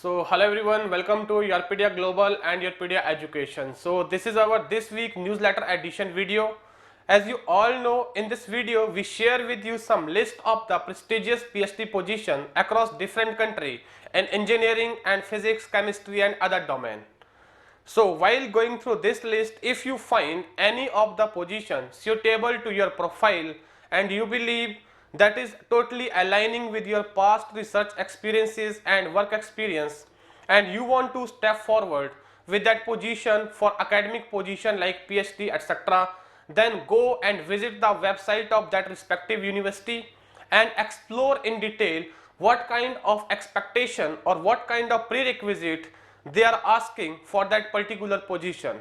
So hello everyone, welcome to YourPedia Global and YourPedia Education. So this is our this week newsletter edition video. As you all know, in this video we share with you some list of the prestigious PhD position across different country in engineering and physics, chemistry and other domain. So while going through this list, if you find any of the positions suitable to your profile and you believe that is totally aligning with your past research experiences and work experience, and you want to step forward with that position for academic position like PhD etc., then go and visit the website of that respective university and explore in detail what kind of expectation or what kind of prerequisite they are asking for that particular position.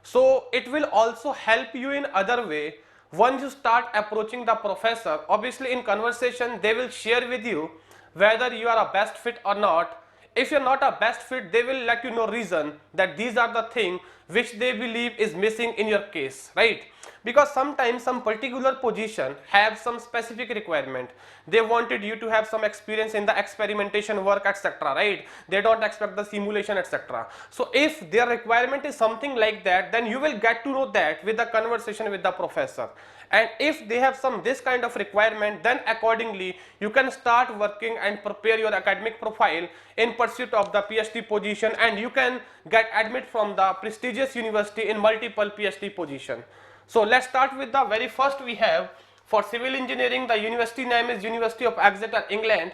So it will also help you in other way. Once you start approaching the professor, obviously in conversation they will share with you whether you are a best fit or not. If you are not a best fit, they will let you know reason that these are the things which they believe is missing in your case, right? Because sometimes some particular position have some specific requirement. They wanted you to have some experience in the experimentation work etc., right? They don't expect the simulation etc. So if their requirement is something like that, then you will get to know that with the conversation with the professor. And if they have some this kind of requirement, then accordingly you can start working and prepare your academic profile in pursuit of the PhD position, and you can get admit from the prestigious university in multiple PhD position. So let's start with the very first. We have for civil engineering, the university name is University of Exeter, England,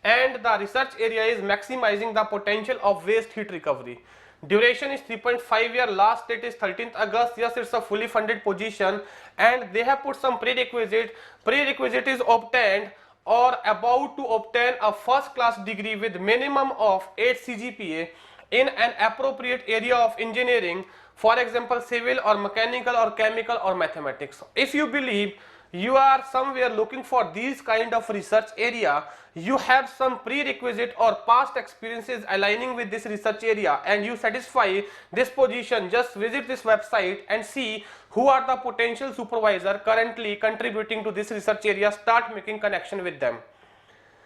and the research area is maximizing the potential of waste heat recovery. Duration is 3.5 year, last date is 13th August. Yes, it's a fully funded position, and they have put some prerequisite. Prerequisite is obtained or about to obtain a first class degree with minimum of 8 CGPA in an appropriate area of engineering, for example civil or mechanical or chemical or mathematics. If you believe you are somewhere looking for these kind of research area, you have some prerequisite or past experiences aligning with this research area, and you satisfy this position, just visit this website and see who are the potential supervisor currently contributing to this research area. Start making connection with them.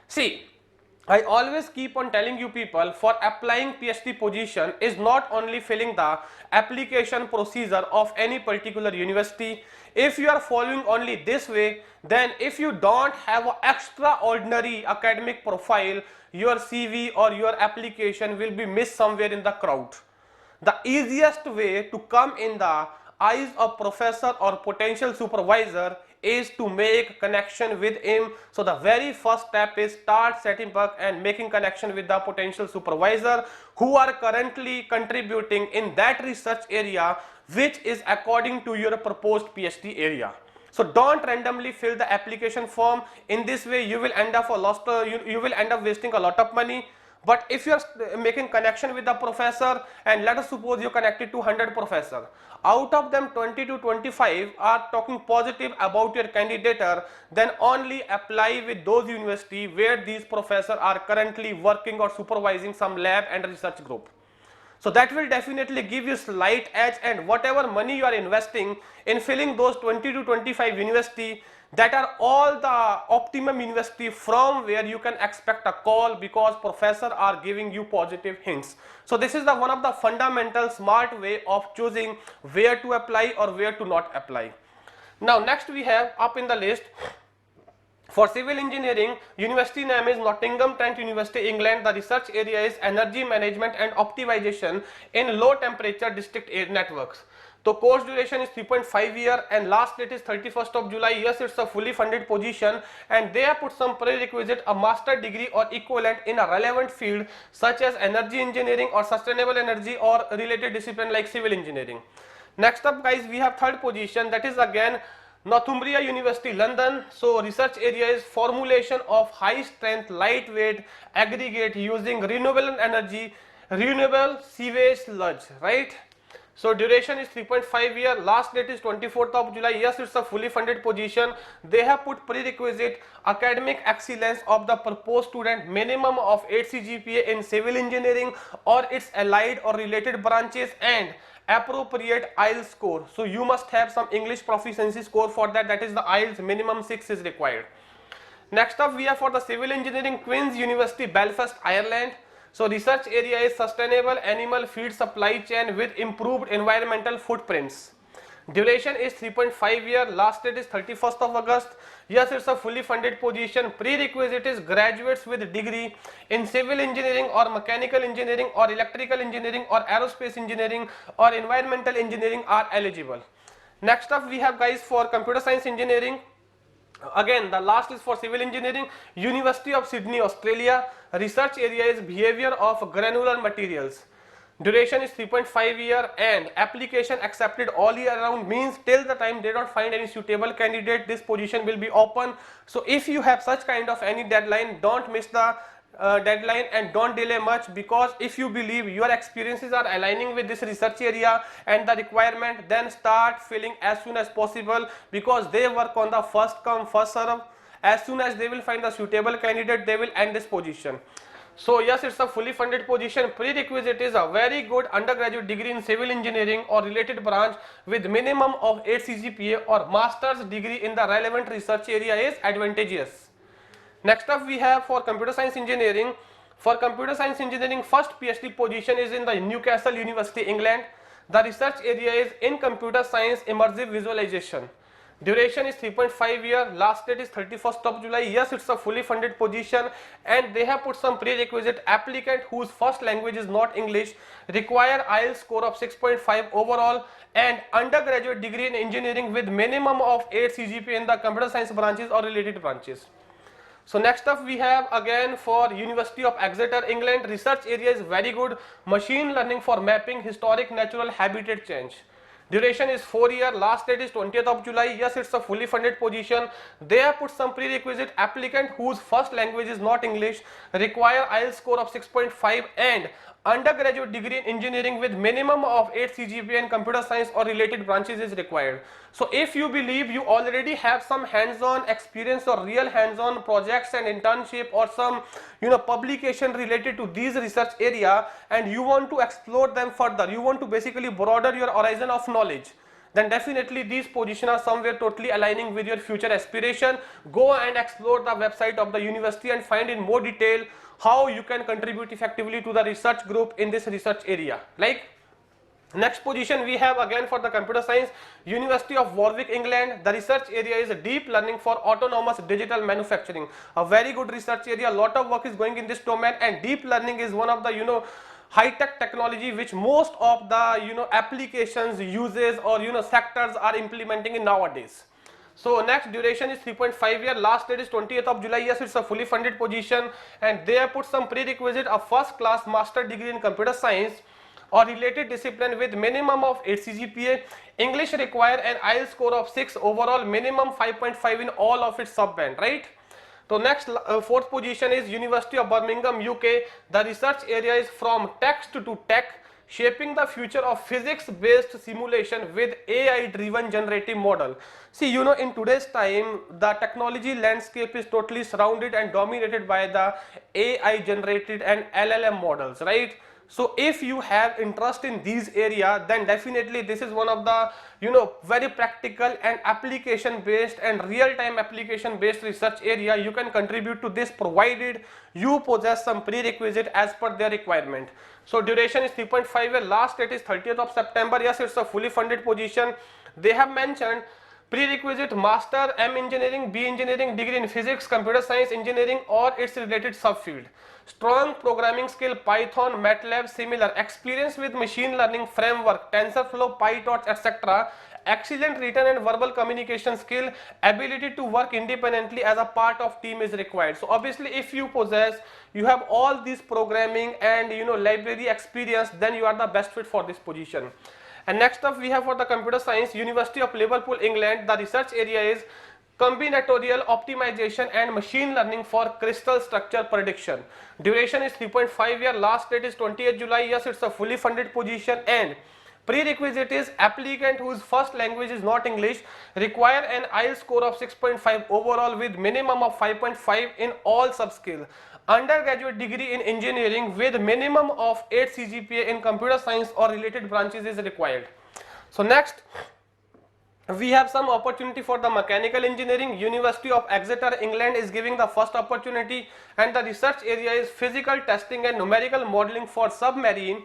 See, I always keep on telling you people, for applying PhD position is not only filling the application procedure of any particular university. If you are following only this way, then if you don't have an extraordinary academic profile, your CV or your application will be missed somewhere in the crowd. The easiest way to come in the eyes of professor or potential supervisor is to make connection with him. So the very first step is start setting up and making connection with the potential supervisor who are currently contributing in that research area which is according to your proposed PhD area. So don't randomly fill the application form. In this way you will end up you will end up wasting a lot of money. But if you are making connection with the professor, and let us suppose you connected to 100 professor, out of them 20 to 25 are talking positive about your candidature, then only apply with those universities where these professors are currently working or supervising some lab and research group. So that will definitely give you slight edge, and whatever money you are investing in filling those 20 to 25 university, that are all the optimum university from where you can expect a call, because professors are giving you positive hints. So this is the one of the fundamental smart way of choosing where to apply or where to not apply. Now next we have up in the list, for civil engineering, university name is Nottingham Trent University, England. The research area is energy management and optimization in low temperature district networks. So course duration is 3.5 year, and last date is 31st of July. Yes, it's a fully funded position, and they have put some prerequisite, a master degree or equivalent in a relevant field such as energy engineering or sustainable energy or related discipline like civil engineering. Next up guys, we have third position, that is again Northumbria University, London. So research area is formulation of high strength lightweight aggregate using renewable energy, renewable sewage sludge, right? So duration is 3.5 year, last date is 24th of July. Yes, it's a fully funded position. They have put prerequisite academic excellence of the proposed student, minimum of 8 CGPA in civil engineering or its allied or related branches, and appropriate IELTS score. So you must have some English proficiency score for that, that is the IELTS minimum 6 is required. Next up we have for the civil engineering, Queen's University, Belfast, Ireland. So research area is sustainable animal feed supply chain with improved environmental footprints. Duration is 3.5 year, last date is 31st of August. Yes, it's a fully funded position. Prerequisite is graduates with degree in civil engineering or mechanical engineering or electrical engineering or aerospace engineering or environmental engineering are eligible. Next up we have guys for computer science engineering. Again, the last is for civil engineering, University of Sydney, Australia. Research area is behavior of granular materials. Duration is 3.5 year and application accepted all year round, means till the time they don't find any suitable candidate, this position will be open. So if you have such kind of any deadline, don't miss the deadline and don't delay much, because if you believe your experiences are aligning with this research area and the requirement, then start filling as soon as possible, because they work on the first come first serve. As soon as they will find the suitable candidate, they will end this position. So yes, it's a fully funded position. Prerequisite is a very good undergraduate degree in civil engineering or related branch with minimum of 8 CGPA or master's degree in the relevant research area is advantageous. Next up we have for computer science engineering. For computer science engineering, first PhD position is in the Newcastle University, England. The research area is in computer science immersive visualization. Duration is 3.5 year, last date is 31st of July. Yes, it's a fully funded position and they have put some prerequisite: applicant whose first language is not English, require IELTS score of 6.5 overall, and undergraduate degree in engineering with minimum of 8 CGPA in the computer science branches or related branches. So next up we have again for University of Exeter, England. Research area is very good, machine learning for mapping historic natural habitat change. Duration is 4 year, last date is 20th of July. Yes, it's a fully funded position. They have put some prerequisite: applicant whose first language is not English, require IELTS score of 6.5 and undergraduate degree in engineering with minimum of 8 CGPA in computer science or related branches is required. So if you believe you already have some hands-on experience or real hands-on projects and internship or some publication related to these research area and you want to explore them further, you want to basically broaden your horizon of knowledge, then definitely these positions are somewhere totally aligning with your future aspiration. Go and explore the website of the university and find in more detail how you can contribute effectively to the research group in this research area. Like, next position we have again for the computer science, University of Warwick, England. The research area is deep learning for autonomous digital manufacturing. A very good research area, lot of work is going in this domain, and deep learning is one of the high-tech technology which most of the applications, uses or sectors are implementing in nowadays. So next, duration is 3.5 year, last date is 20th of July. Yes, it's a fully funded position and they have put some prerequisite: a first class master degree in computer science or related discipline with minimum of 8 CGPA. English require an IELTS score of 6 overall, minimum 5.5 in all of its sub-band, right? So next, fourth position is University of Birmingham, UK. The research area is from text to tech, shaping the future of physics-based simulation with AI-driven generative model. See, in today's time, the technology landscape is totally surrounded and dominated by the AI-generated and LLM models, right? So if you have interest in these areas, then definitely this is one of the very practical and application based and real time application based research area you can contribute to this, provided you possess some prerequisite as per their requirement. So duration is 3.5 year, last date is 30th of September. Yes, it's a fully funded position. They have mentioned prerequisite: master, M engineering, B engineering degree in physics, computer science engineering or its related subfield. Strong programming skill, Python, MATLAB, similar. Experience with machine learning framework, TensorFlow, PyTorch, etc. Excellent written and verbal communication skill. Ability to work independently as a part of team is required. So obviously if you have all these programming and library experience, then you are the best fit for this position. And next up we have for the computer science, University of Liverpool, England. The research area is combinatorial optimization and machine learning for crystal structure prediction. Duration is 3.5 year, last date is 20th July. Yes, it's a fully funded position and prerequisite is: applicant whose first language is not English, require an IELTS score of 6.5 overall with minimum of 5.5 in all subskill. Undergraduate degree in engineering with minimum of 8 CGPA in computer science or related branches is required. So next, We have some opportunity for the mechanical engineering. University of Exeter, England is giving the first opportunity, and the research area is physical testing and numerical modeling for submarine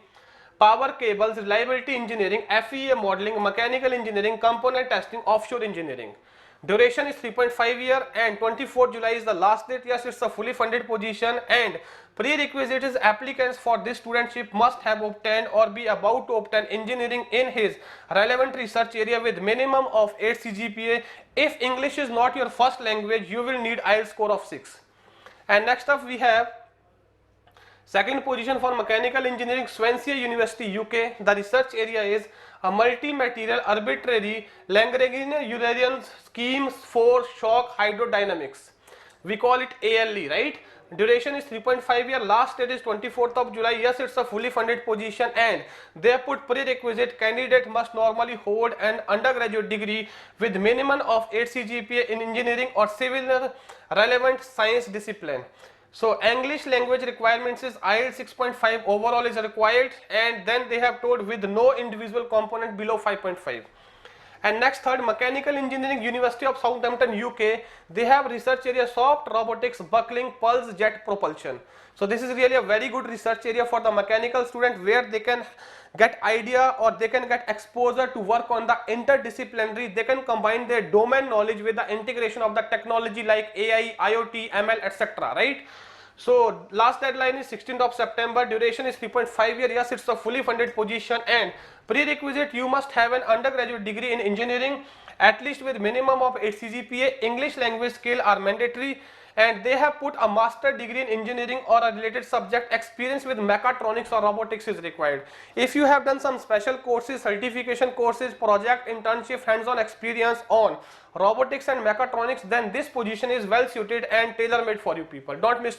power cables, reliability engineering, FEA modeling, mechanical engineering, component testing, offshore engineering. Duration is 3.5 year and 24 July is the last date. Yes, it's a fully funded position, and prerequisite is applicants for this studentship must have obtained or be about to obtain engineering in his relevant research area with minimum of 8 CGPA. If English is not your first language, you will need IELTS score of 6. And next up we have second position for mechanical engineering, Swansea University, UK. The research area is a multi-material arbitrary Lagrangian schemes for shock hydrodynamics. We call it ALE, right? Duration is 3.5 year. Last date is 24th of July. Yes, it's a fully funded position, and they put prerequisite candidate must normally hold an undergraduate degree with minimum of 8 CGPA in engineering or civil relevant science discipline. So English language requirements is IELTS 6.5 overall is required, and then they have told with no individual component below 5.5. And next, third, mechanical engineering, University of Southampton, UK. They have research area soft robotics, buckling, pulse jet propulsion. So this is really a very good research area for the mechanical student, where they can get idea or they can get exposure to work on the interdisciplinary. They can combine their domain knowledge with the integration of the technology like AI, IoT, ML, etc. Right? So last deadline is 16th of September. Duration is 3.5 year. Yes, it's a fully funded position, and prerequisite you must have an undergraduate degree in engineering at least with minimum of 8 CGPA. English language skill are mandatory, and they have put a master degree in engineering or a related subject. Experience with mechatronics or robotics is required. If you have done some special courses, certification courses, project, internship, hands-on experience on robotics and mechatronics, then this position is well suited and tailor-made for you people. Don't miss.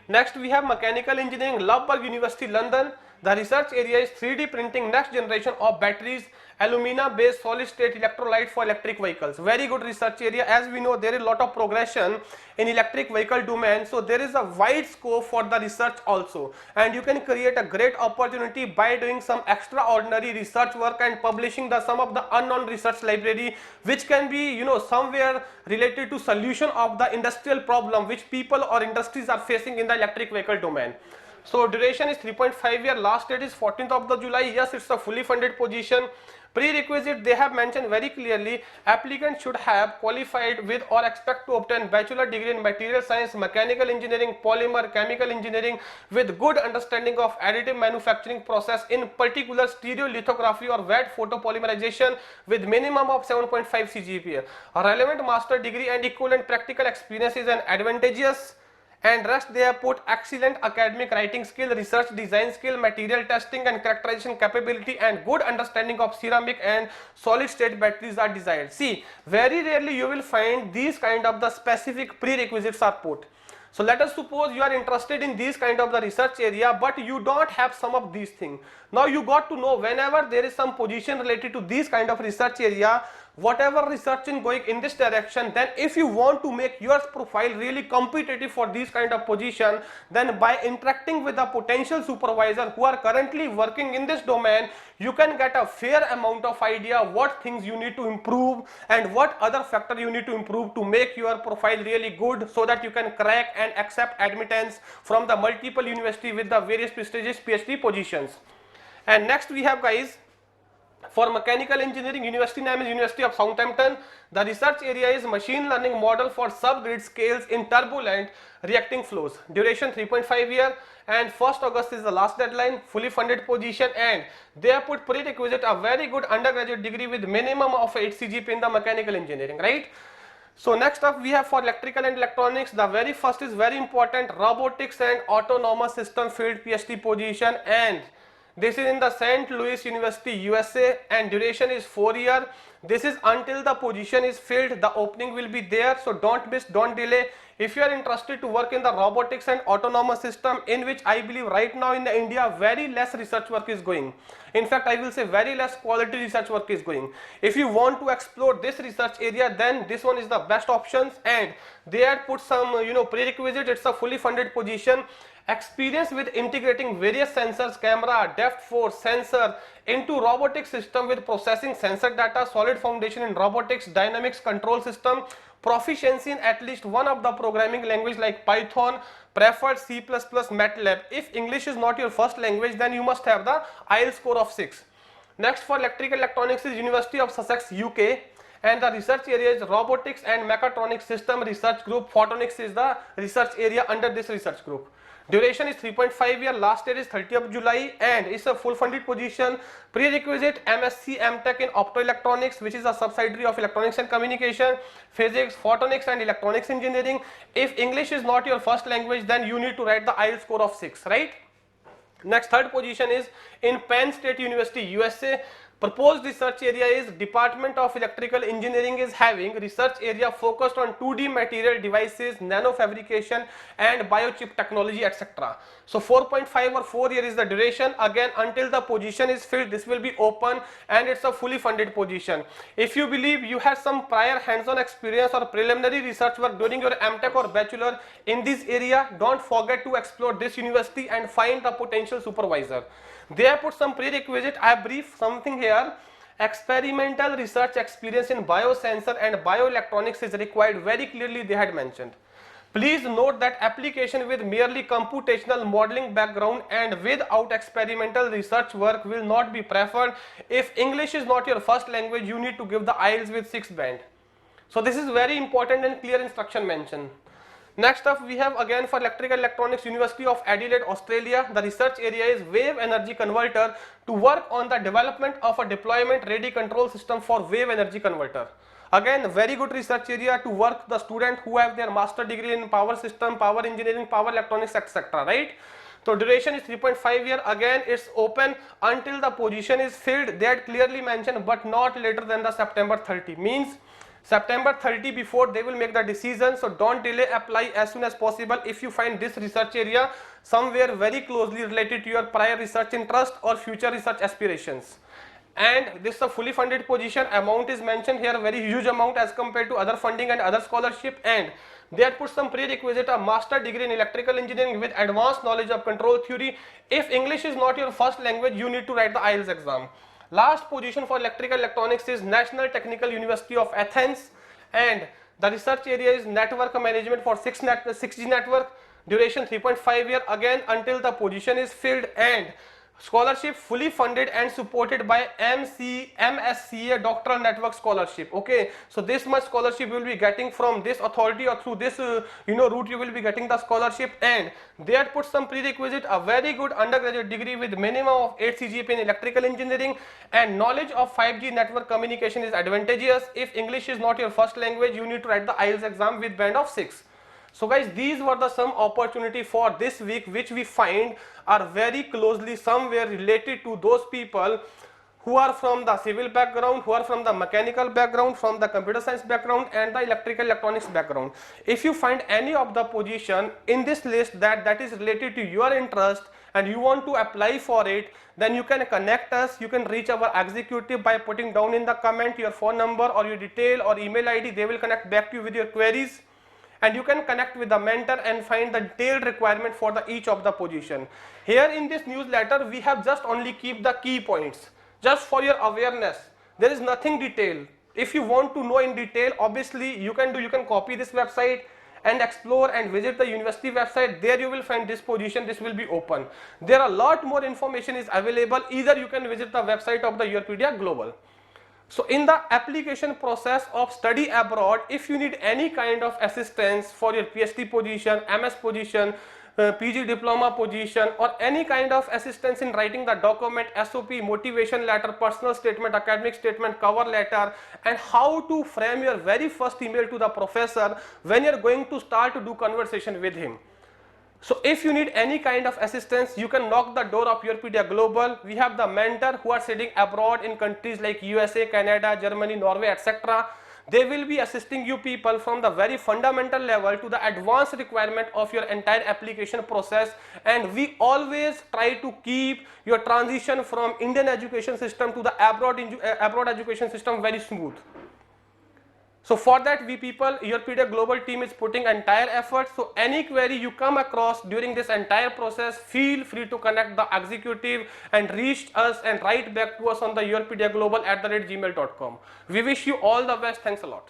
Next, we have mechanical engineering, Loughborough University, London. The research area is 3D printing next generation of batteries, alumina based solid state electrolyte for electric vehicles. Very good research area. As we know, there is a lot of progression in electric vehicle domain, so there is a wide scope for the research also, and you can create a great opportunity by doing some extraordinary research work and publishing the some of the unknown research library, which can be somewhere related to solution of the industrial problem which people or industries are facing in the electric vehicle domain. So duration is 3.5 year. Last date is 14th of the July. Yes, it's a fully funded position. Prerequisite, they have mentioned very clearly, applicant should have qualified with or expect to obtain bachelor degree in material science, mechanical engineering, polymer, chemical engineering with good understanding of additive manufacturing process, in particular stereolithography or wet photopolymerization with minimum of 7.5 CGPA. A relevant master degree and equivalent practical experience is an advantageous, and rest they have put excellent academic writing skill, research design skill, material testing and characterization capability, and good understanding of ceramic and solid state batteries are desired. See, very rarely you will find these kind of the specific prerequisites are put. So let us suppose you are interested in these kind of the research area, but you don't have some of these things. Now you got to know, whenever there is some position related to these kind of research area, whatever research is going in this direction, then if you want to make your profile really competitive for these kind of position, then by interacting with the potential supervisor who are currently working in this domain, you can get a fair amount of idea what things you need to improve and what other factor you need to improve to make your profile really good, so that you can crack and accept admittance from the multiple university with the various prestigious PhD positions. And next we have, guys, for mechanical engineering, university name is University of Southampton. The research area is machine learning model for subgrid scales in turbulent reacting flows. Duration 3.5 year, and 1st August is the last deadline. Fully funded position, and they have put prerequisite a very good undergraduate degree with minimum of 8 CGPA in the mechanical engineering, right? So next up we have for electrical and electronics, the very first is very important, robotics and autonomous system field PhD position, and this is in the St. Louis University, USA, and duration is 4 year. This is until the position is filled. The opening will be there, so don't miss, don't delay. If you are interested to work in the robotics and autonomous system, in which I believe right now in the India very less research work is going. In fact, I will say very less quality research work is going. If you want to explore this research area, then this one is the best options, and they had put some prerequisite. It's a fully funded position. Experience with integrating various sensors, camera, depth force, sensor, into robotic system with processing sensor data, solid foundation in robotics, dynamics control system, proficiency in at least one of the programming language like Python, preferred C++, MATLAB. If English is not your first language, then you must have the IELTS score of 6. Next for electrical electronics is University of Sussex, UK, and the research area is robotics and mechatronics system research group. Photonics is the research area under this research group. Duration is 3.5 year, last year is 30th of July, and it's a full funded position. Prerequisite MSc MTech in optoelectronics, which is a subsidiary of electronics and communication, physics, photonics and electronics engineering. If English is not your first language, then you need to write the IELTS score of 6, right? Next, third position is in Penn State University, USA. Proposed research area is Department of Electrical Engineering is having research area focused on 2D material devices, nanofabrication and biochip technology, etc. So 4.5 or 4 year is the duration. Again, until the position is filled, this will be open and it's a fully funded position. If you believe you have some prior hands-on experience or preliminary research work during your MTech or bachelor in this area, don't forget to explore this university and find the potential supervisor. They have put some prerequisite. I have briefed something here. Experimental research experience in biosensor and bioelectronics is required, very clearly they had mentioned. Please note that application with merely computational modeling background and without experimental research work will not be preferred. If English is not your first language, you need to give the IELTS with 6 band. So this is very important and clear instruction mentioned. Next up we have again for electrical electronics, University of Adelaide, Australia. The research area is wave energy converter to work on the development of a deployment ready control system for wave energy converter. Again, very good research area to work the student who have their master degree in power system, power engineering, power electronics, etc. Right? So duration is 3.5 year. Again, it's open until the position is filled. They had clearly mentioned, but not later than the September 30. Means September 30 before they will make the decision. So don't delay, apply as soon as possible if you find this research area somewhere very closely related to your prior research interest or future research aspirations. And this is a fully funded position. Amount is mentioned here, very huge amount as compared to other funding and other scholarship, and they had put some prerequisite, a master degree in electrical engineering with advanced knowledge of control theory. If English is not your first language, you need to write the IELTS exam. Last position for electrical electronics is National Technical University of Athens, and the research area is network management for 6G network. Duration 3.5 year, again until the position is filled, and scholarship fully funded and supported by MSCA doctoral network scholarship. Okay, so this much scholarship you will be getting from this authority or through this route you will be getting the scholarship. And they had put some prerequisite, a very good undergraduate degree with minimum of 8 CGPA in electrical engineering, and knowledge of 5G network communication is advantageous. If English is not your first language, you need to write the IELTS exam with band of 6. So guys, these were the some opportunity for this week which we find are very closely somewhere related to those people who are from the civil background, who are from the mechanical background, from the computer science background and the electrical electronics background. If you find any of the position in this list that is related to your interest and you want to apply for it, then you can connect us. You can reach our executive by putting down in the comment your phone number or your detail or email ID. They will connect back to you with your queries. And you can connect with the mentor and find the detailed requirement for the each of the position. Here in this newsletter, we have just only keep the key points, just for your awareness. There is nothing detailed. If you want to know in detail, obviously you can copy this website and explore and visit the university website. There you will find this position, this will be open. There are a lot more information is available. Either you can visit the website of the YourPedia Global. So in the application process of study abroad, if you need any kind of assistance for your PhD position, MS position, PG diploma position, or any kind of assistance in writing the document, SOP, motivation letter, personal statement, academic statement, cover letter, and how to frame your very first email to the professor when you are going to start to do conversation with him. So if you need any kind of assistance, you can knock the door of YourPedia Global. We have the mentor who are sitting abroad in countries like USA, Canada, Germany, Norway, etc. They will be assisting you people from the very fundamental level to the advanced requirement of your entire application process. And we always try to keep your transition from Indian education system to the abroad education system very smooth. So for that, we people, YourPedia Global team is putting entire effort. So any query you come across during this entire process, feel free to connect the executive and reach us and write back to us on the YourPedia Global @gmail.com. We wish you all the best. Thanks a lot.